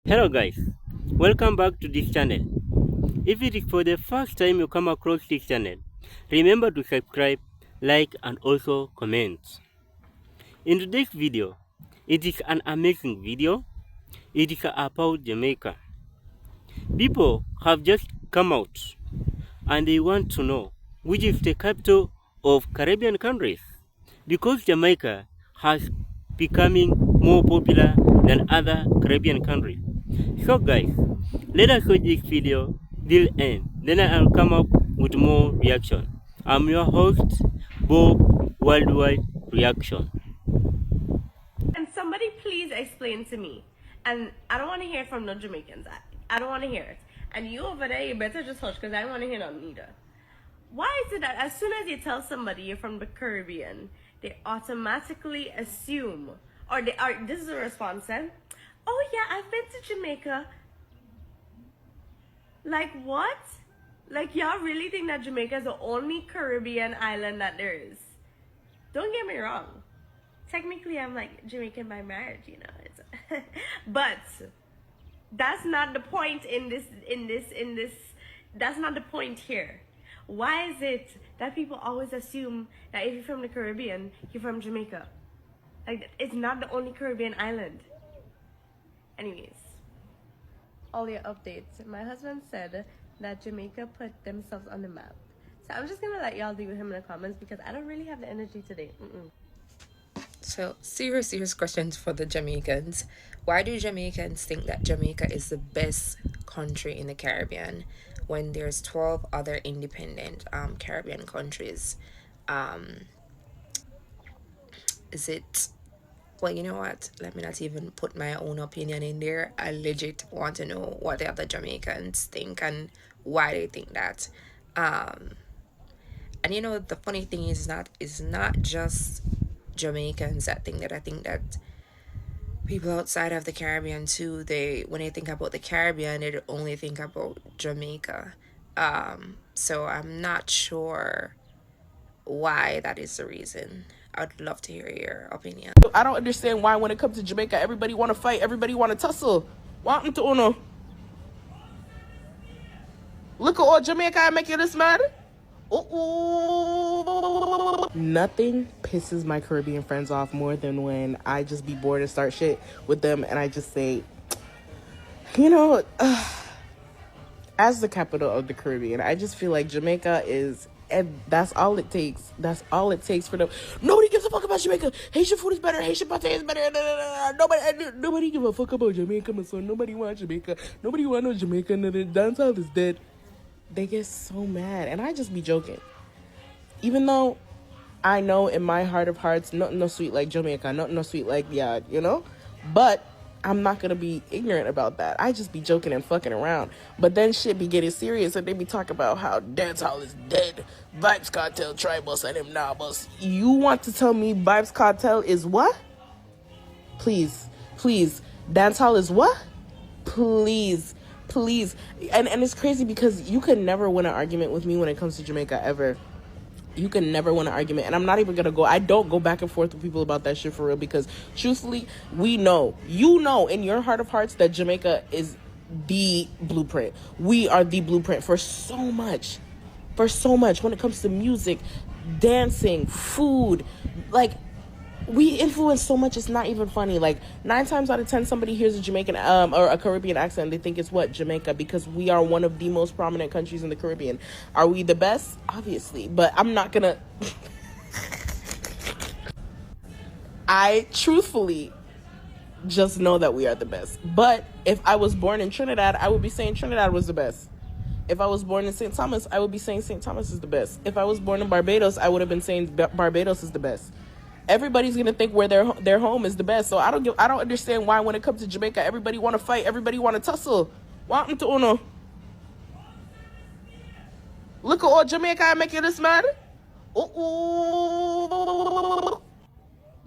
Hello guys, welcome back to this channel. If it is for the first time you come across this channel, remember to subscribe, like and also comment. In today's video, it is an amazing video. It is about Jamaica. People have just come out and they want to know which is the capital of Caribbean countries because Jamaica has becoming more popular than other Caribbean countries. So guys, let us watch this video till end. Then I'll come up with more reaction. I'm your host, Bob Worldwide Reaction. Can somebody please explain to me? And I don't want to hear from no Jamaicans. I don't want to hear it. And you over there, you better just hush because I don't want to hear nothing either. Why is it that as soon as you tell somebody you're from the Caribbean, they automatically assume, or they are, this is a response then, oh yeah, I've been to Jamaica. Like what? Like y'all really think that Jamaica is the only Caribbean island that there is? Don't get me wrong. Technically I'm like Jamaican by marriage, you know. It's but that's not the point in this that's not the point here. Why is it that people always assume that if you're from the Caribbean, you're from Jamaica? Like it's not the only Caribbean island. Anyways, all your updates. My husband said that Jamaica put themselves on the map. So I'm just gonna let y'all deal with him in the comments because I don't really have the energy today. So, serious questions for the Jamaicans. Why do Jamaicans think that Jamaica is the best country in the Caribbean when there's 12 other independent Caribbean countries? Is it... Well, you know what? Let me not even put my own opinion in there. I legit want to know what the other Jamaicans think and why they think that. And you know, the funny thing is not just Jamaicans that think that. I think that people outside of the Caribbean too, when they think about the Caribbean, they only think about Jamaica. So I'm not sure why that is the reason. I'd love to hear your opinion. I don't understand why when it comes to Jamaica, everybody want to fight, everybody want to tussle. What happened to Uno? Look at all Jamaica making this mad. Nothing pisses my Caribbean friends off more than when I just be bored and start shit with them and I just say, you know, as the capital of the Caribbean, I just feel like Jamaica is, and that's all it takes. That's all it takes for them. Nobody gives a fuck about Jamaica. Haitian food is better. Haitian pate is better. Nobody give a fuck about Jamaica, my son. Nobody want Jamaica. Nobody want no Jamaica. Dancehall is dead. They get so mad, and I just be joking. Even though I know in my heart of hearts, nothing no sweet like Jamaica, nothing no sweet like yeah, you know. But I'm not gonna be ignorant about that. I just be joking and fucking around. But then shit be getting serious and they be talking about how dancehall is dead. Vibes Cartel, Tribus, and them now, boss. You want to tell me Vibes Cartel is what? Please, dancehall is what? Please. And it's crazy because you could never win an argument with me when it comes to Jamaica ever. You can never win an argument. And I'm not even gonna I don't go back and forth with people about that shit for real, because truthfully, you know in your heart of hearts that Jamaica is the blueprint. We are the blueprint for so much when it comes to music, dancing, food. Like, we influence so much, it's not even funny. Like 9 times out of 10 somebody hears a Jamaican or a Caribbean accent, they think it's what? Jamaica, because we are one of the most prominent countries in the Caribbean. Are we the best? Obviously, but I'm not gonna I truthfully just know that we are the best. But if I was born in Trinidad, I would be saying Trinidad was the best. If I was born in St. Thomas, I would be saying St. Thomas is the best. If I was born in Barbados, I would have been saying Barbados is the best. Everybody's gonna think where their home is the best. So I don't understand why when it comes to Jamaica, everybody want to fight, everybody want to tussle. What happened to Uno? Look at all Jamaica making this mad.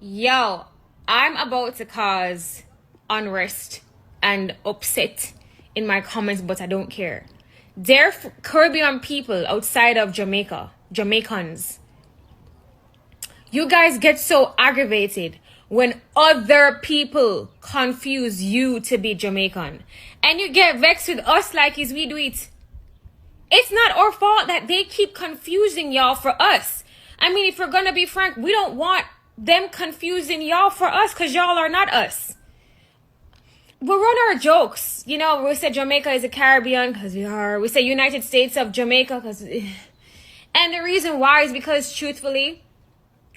Yo, I'm about to cause unrest and upset in my comments, but I don't care. They're Caribbean people outside of Jamaica, Jamaicans. You guys get so aggravated when other people confuse you to be Jamaican. And you get vexed with us like is we do it. It's not our fault that they keep confusing y'all for us. I mean, if we're gonna be frank, we don't want them confusing y'all for us because y'all are not us. We run our jokes. You know, we say Jamaica is a Caribbean because we are. We say United States of Jamaica because... And the reason why is because, truthfully,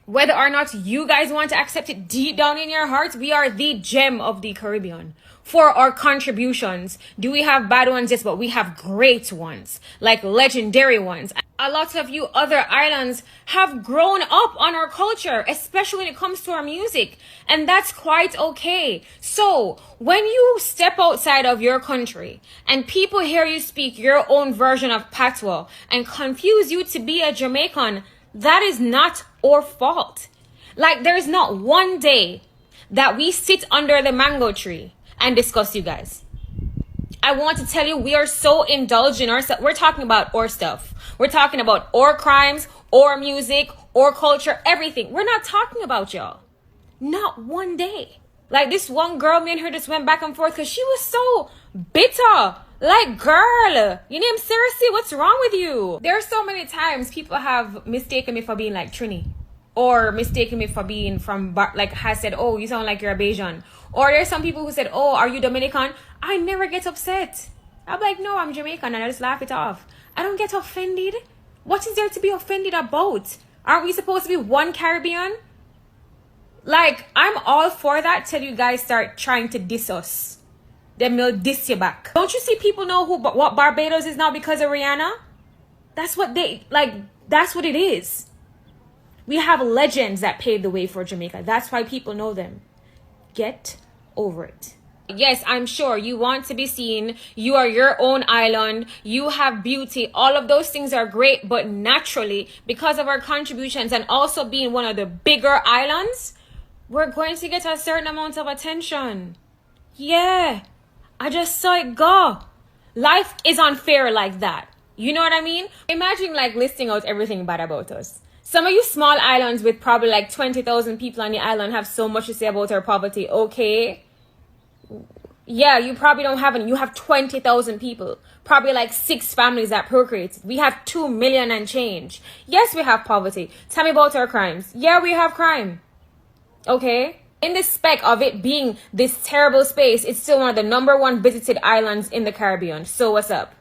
whether or not you guys want to accept it deep down in your hearts, we are the gem of the Caribbean. For our contributions, do we have bad ones? Yes, but we have great ones, like legendary ones. A lot of you other islands have grown up on our culture, especially when it comes to our music, and that's quite okay. So when you step outside of your country and people hear you speak your own version of patois and confuse you to be a Jamaican, that is not our fault. Like, there's not one day that we sit under the mango tree and discuss you guys. I want to tell you, we are so indulged in ourselves. We're talking about our stuff. We're talking about our crimes, our music, our culture, everything. We're not talking about y'all. Not one day. Like, this one girl, me and her just went back and forth because she was so bitter. Like, girl, you name seriously, what's wrong with you? There are so many times people have mistaken me for being like Trini. Or mistaken me for being from, like, has said, oh, you sound like you're a Bajan. Or there's some people who said, oh, are you Dominican? I never get upset. I'm like, no, I'm Jamaican, and I just laugh it off. I don't get offended. What is there to be offended about? Aren't we supposed to be one Caribbean? Like, I'm all for that till you guys start trying to diss us. Then we'll diss you back. Don't you see people know what Barbados is now because of Rihanna? That's what that's what it is. We have legends that paved the way for Jamaica. That's why people know them. Get over it. Yes, I'm sure you want to be seen. You are your own island. You have beauty. All of those things are great. But naturally, because of our contributions and also being one of the bigger islands, we're going to get a certain amount of attention. Yeah, I just saw it go. Life is unfair like that. You know what I mean? Imagine like listing out everything bad about us. Some of you small islands with probably like 20,000 people on the island have so much to say about our poverty. Okay. Yeah, you probably don't have any. You have 20,000 people. Probably like 6 families that procreate. We have 2 million and change. Yes, we have poverty. Tell me about our crimes. Yeah, we have crime. Okay. In the spec of it being this terrible space, it's still one of the #1 visited islands in the Caribbean. So what's up?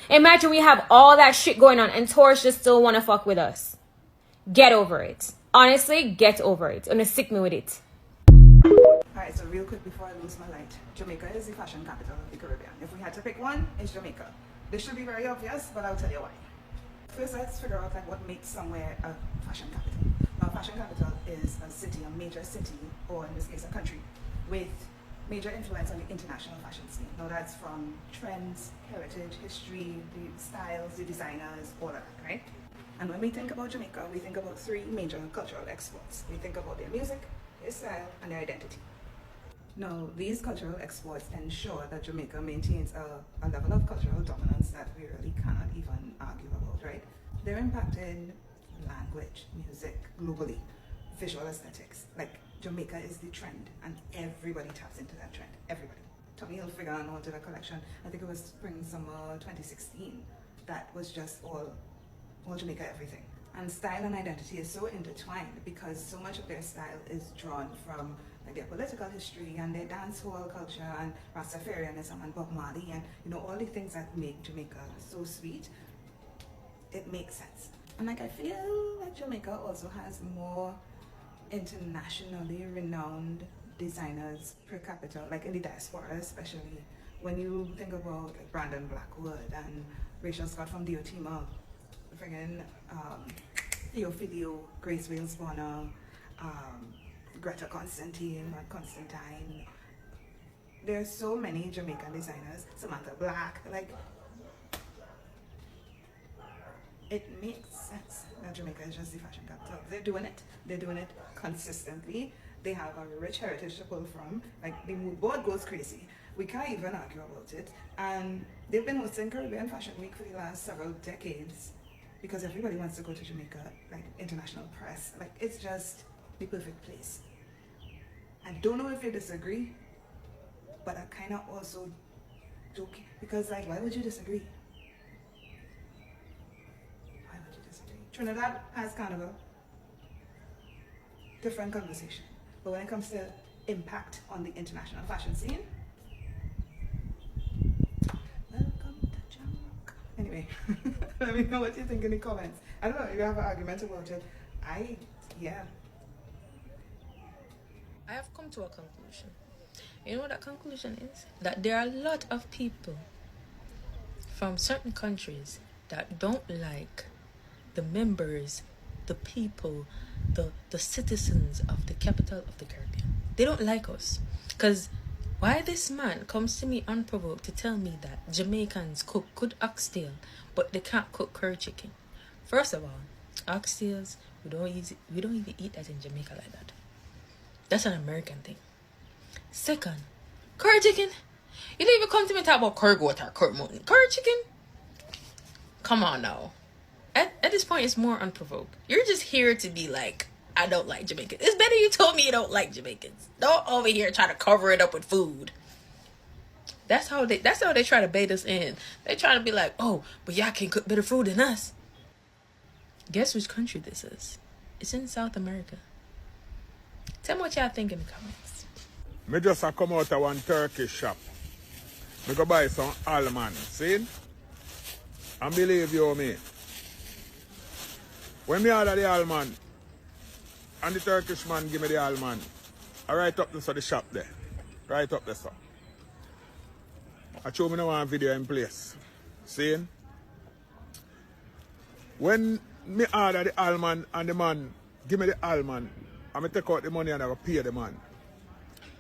Imagine we have all that shit going on and tourists just still want to fuck with us. Get over it. Honestly, get over it. And stick me with it. Alright, so real quick before I lose my light. Jamaica is the fashion capital of the Caribbean. If we had to pick one, it's Jamaica. This should be very obvious, but I'll tell you why. First, let's figure out like what makes somewhere a fashion capital. Now, fashion capital is a city, a major city, or in this case a country, with major influence on the international fashion scene. Now that's from trends, heritage, history, the styles, the designers, all of that, right? And when we think about Jamaica, we think about 3 major cultural exports. We think about their music, their style, and their identity. Now, these cultural exports ensure that Jamaica maintains a level of cultural dominance that we really cannot even argue about, right? They're impacting language, music, globally, visual aesthetics. Like, Jamaica is the trend, and everybody taps into that trend. Everybody. Tommy Hilfiger wanted a collection, I think it was spring/summer 2016, that was just all Jamaica everything. And style and identity is so intertwined because so much of their style is drawn from like their political history and their dancehall culture and Rastafarianism and Bob Marley and all the things that make Jamaica so sweet. It makes sense. And like I feel like Jamaica also has more internationally renowned designers per capita, like in the diaspora especially. When you think about like Brandon Blackwood and Rachel Scott from Diotima, friggin' Theo Filio, Grace Wales Bonner, Greta Constantine. There's so many Jamaican designers, Samantha Black, like, it makes sense that Jamaica is just the fashion capital. They're doing it consistently. They have a rich heritage to pull from. Like, the mood board goes crazy. We can't even argue about it. And they've been hosting Caribbean Fashion Week for the last several decades because everybody wants to go to Jamaica, like international press. Like, it's just the perfect place. I don't know if you disagree, but I kind of also joke because, like, why would you disagree? Why would you disagree? Trinidad has carnival, different conversation. But when it comes to impact on the international fashion scene, welcome to Jamaica. Anyway, let me know what you think in the comments. I don't know if you have an argument about it. Yeah. I have come to a conclusion. You know what that conclusion is? That there are a lot of people from certain countries that don't like the members, the people, the citizens of the capital of the Caribbean. They don't like us. Because why this man comes to me unprovoked to tell me that Jamaicans cook good oxtail, but they can't cook curry chicken? First of all, oxtails, we don't even eat that in Jamaica like that. That's an American thing. Second, curry chicken. You don't even come to me and talk about curry goat or curry mutton. Curry chicken? Come on now. At this point, it's more unprovoked. You're just here to be like, I don't like Jamaicans. It's better you told me you don't like Jamaicans. Don't over here try to cover it up with food. That's how they try to bait us in. They try to be like, oh, but y'all can cook better food than us. Guess which country this is? It's in South America. Tell me what y'all think in the comments. Me just come out of one Turkish shop. Me go buy some almond, see? And believe you me. When me order the almond, and the Turkish man give me the almond, I write up this at the shop there. Right up there, sir. I show me now one video in place. See? When me order the almond and the man give me the almond, and I take out the money and I go pay the man.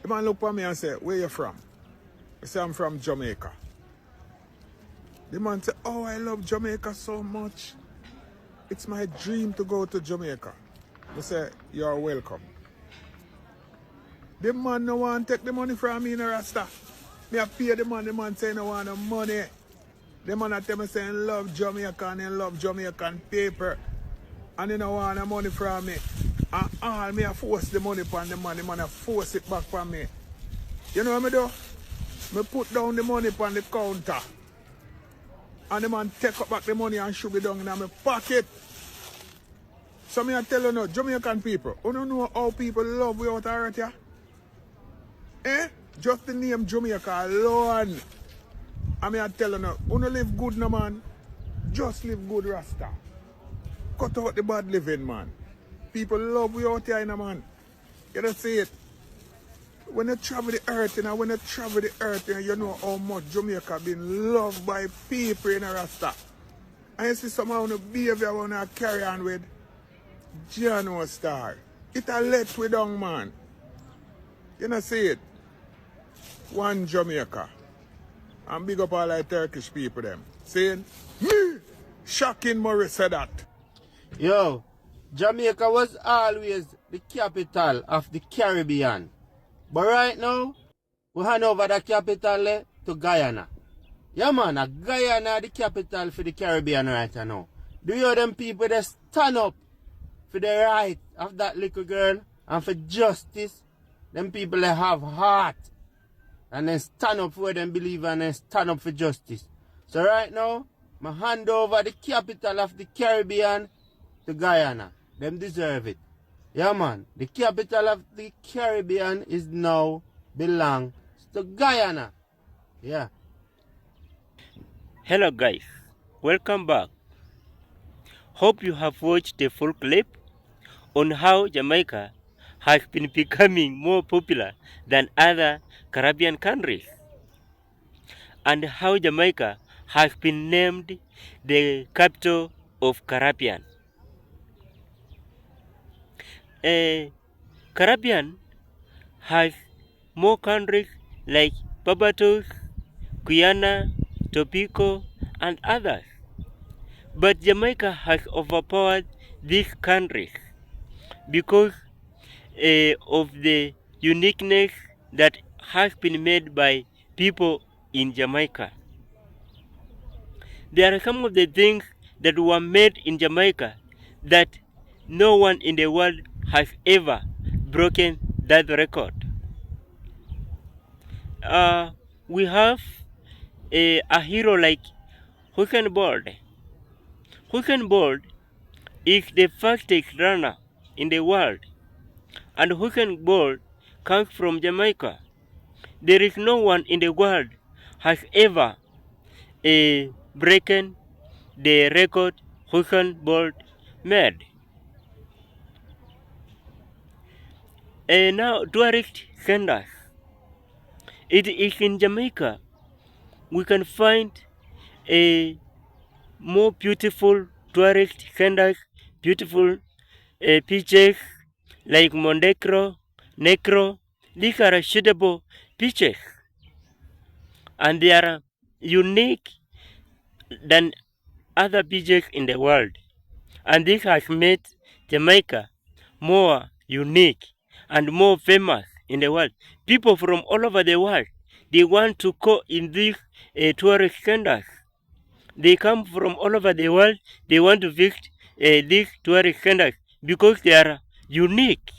The man look at me and say, where you from? I say, I'm from Jamaica. The man say, oh, I love Jamaica so much. It's my dream to go to Jamaica. I say, you're welcome. The man no want to take the money from me in a rasta. Me I pay the man say no want no money. The man I tell me say he love Jamaica and he love Jamaican paper. And he no want no money from me. And all me I force the money upon the man I force it back from me. You know what I do? Me put down the money upon the counter. And the man take up back the money and shove it down in my pocket. So me I tell you now, Jamaican people, you don't know how people love without hurt ya? Eh? Just the name Jamaica alone. I mean I tell you now, you don't live good no man. Just live good Rasta. Cut out the bad living man. People love without ya, man. You don't see it. When you travel the earth, you know how much Jamaica been loved by people in a Rasta. And you see someone who behavior want to carry on with Jano Star. It a let we down, man. You know see it? One Jamaica. And big up all like Turkish people them. Saying, me, shocking Murray said that. Yo, Jamaica was always the capital of the Caribbean. But right now, we hand over the capital to Guyana. Yeah man, Guyana the capital for the Caribbean right now. Do you hear them people that stand up for the right of that little girl and for justice? Them people that have heart and then stand up for them believe and then stand up for justice. So right now, I hand over the capital of the Caribbean to Guyana. Them deserve it. Yeah man, the capital of the Caribbean is now belongs to Guyana. Yeah. Hello guys, welcome back. Hope you have watched the full clip on how Jamaica has been becoming more popular than other Caribbean countries and how Jamaica has been named the capital of Caribbean. Caribbean has more countries like Barbados, Guyana, Tobago, and others. But Jamaica has overpowered these countries because of the uniqueness that has been made by people in Jamaica. There are some of the things that were made in Jamaica that no one in the world has ever broken that record. we have a hero like Hussein Bolt. Hussein Bolt is the fastest runner in the world, and Hussein Bolt comes from Jamaica. There is no one in the world has ever broken the record Hussein Bolt made. Now, tourist centers. It is in Jamaica we can find a more beautiful tourist centers, beautiful beaches like Mondecro, Necro. These are suitable beaches, and they are unique than other beaches in the world. And this has made Jamaica more unique and more famous in the world. People from all over the world, they want to go in these tourist centers. They come from all over the world. They want to visit these tourist centers because they are unique.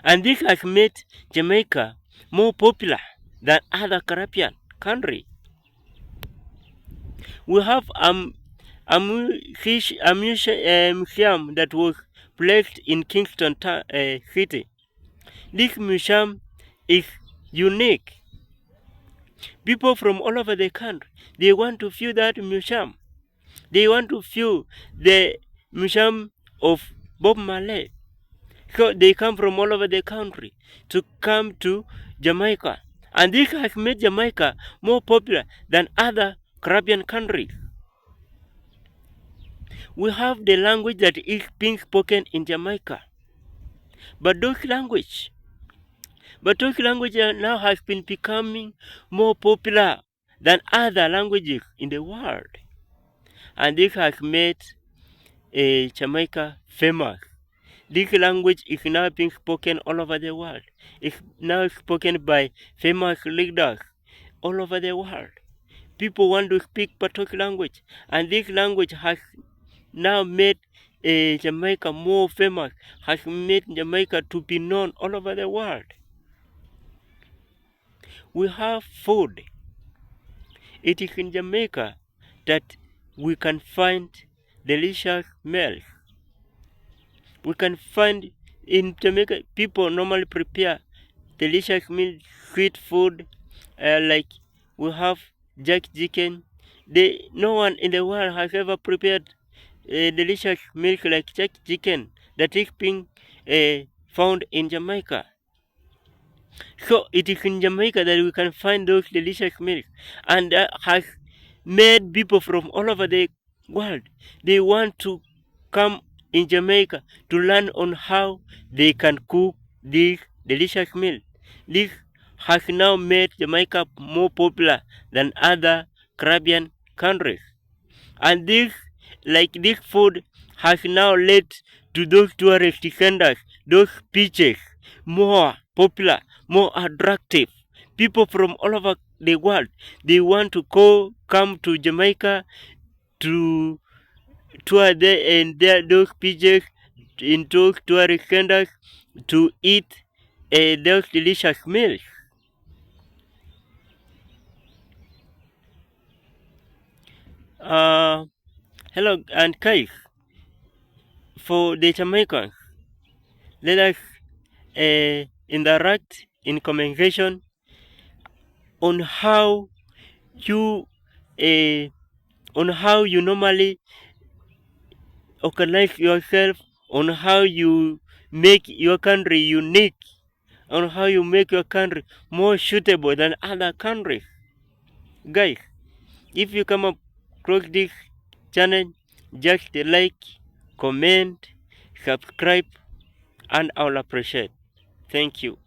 And this has made Jamaica more popular than other Caribbean countries. We have a museum that was placed in Kingston City. This museum is unique. People from all over the country, they want to view that museum. They want to view the museum of Bob Marley. So they come from all over the country to come to Jamaica. And this has made Jamaica more popular than other Caribbean countries. We have the language that is being spoken in Jamaica. But those language now has been becoming more popular than other languages in the world. And this has made Jamaica famous. This language is now being spoken all over the world. It's now spoken by famous leaders all over the world. People want to speak Patois language, and this language has now made Jamaica more famous, has made Jamaica to be known all over the world. We have food. It is in Jamaica that we can find delicious meals. We can find in Jamaica people normally prepare delicious meals, sweet food, like we have jack chicken. No one in the world has ever prepared a delicious milk like jack chicken that is being found in Jamaica. So it is in Jamaica that we can find those delicious milk, and that has made people from all over the world, they want to come in Jamaica to learn on how they can cook this delicious meal. This has now made Jamaica more popular than other Caribbean countries. And this food has now led to those tourist centers, those beaches, more popular, more attractive. People from all over the world, they want to come to Jamaica to tour there and there those beaches in those tourist centers to eat those delicious meals. Hello and guys, for the Jamaicans, let us interact in communication on how you normally organize yourself, on how you make your country unique, on how you make your country more suitable than other countries. Guys, if you come across this channel, just like, comment, subscribe, and I'll appreciate. Thank you.